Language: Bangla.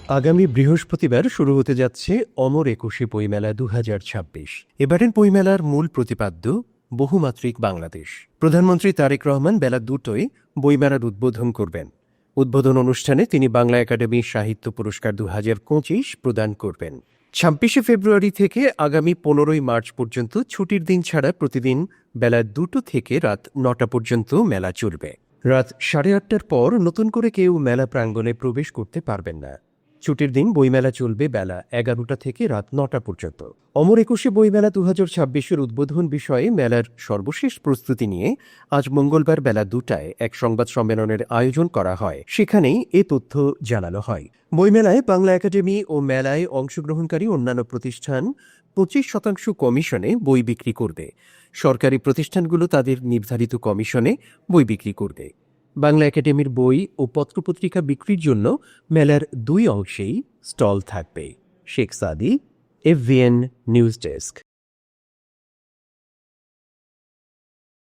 আগামী বৃহস্পতিবার শুরু হতে যাচ্ছে অমর একুশে বইমেলা ২০২৬। এবারের বইমেলার মূল প্রতিপাদ্য বহুমাত্রিক বাংলাদেশ। প্রধানমন্ত্রী তারেক রহমান বেলা ২টোয় বইমেলার উদ্বোধন করবেন। উদ্বোধন অনুষ্ঠানে তিনি বাংলা একাডেমি সাহিত্য পুরস্কার ২০২৫ প্রদান করবেন। ২৬শে ফেব্রুয়ারি থেকে আগামী ১৫ই মার্চ পর্যন্ত ছুটির দিন ছাড়া প্রতিদিন বেলা ২টো থেকে রাত ৯টা পর্যন্ত মেলা চলবে। রাত ৮:৩০টার পর নতুন করে কেউ মেলা প্রাঙ্গণে প্রবেশ করতে পারবেন না। ছুটির দিন বইমেলা চলবে বেলা ১১টা থেকে রাত ৯টা পর্যন্ত। অমর একুশে বইমেলা ২০২৬-এর উদ্বোধন বিষয়ে মেলার সর্বশেষ প্রস্তুতি নিয়ে আজ মঙ্গলবার বেলা ২টায় এক সংবাদ সম্মেলনের আয়োজন করা হয়। সেখানেই এ তথ্য জানানো হয়। বইমেলায় বাংলা একাডেমি ও মেলায় অংশগ্রহণকারী অন্যান্য প্রতিষ্ঠান ২৫% কমিশনে বই বিক্রি করবে। সরকারি প্রতিষ্ঠানগুলো তাদের নির্ধারিত কমিশনে বই বিক্রি করবে। বাংলা একাডেমির বই ও পত্রপত্রিকা বিক্রির জন্য মেলার দুই অংশেই স্টল থাকবে। শেখ সাদি, এফবিএন নিউজ ডেস্ক।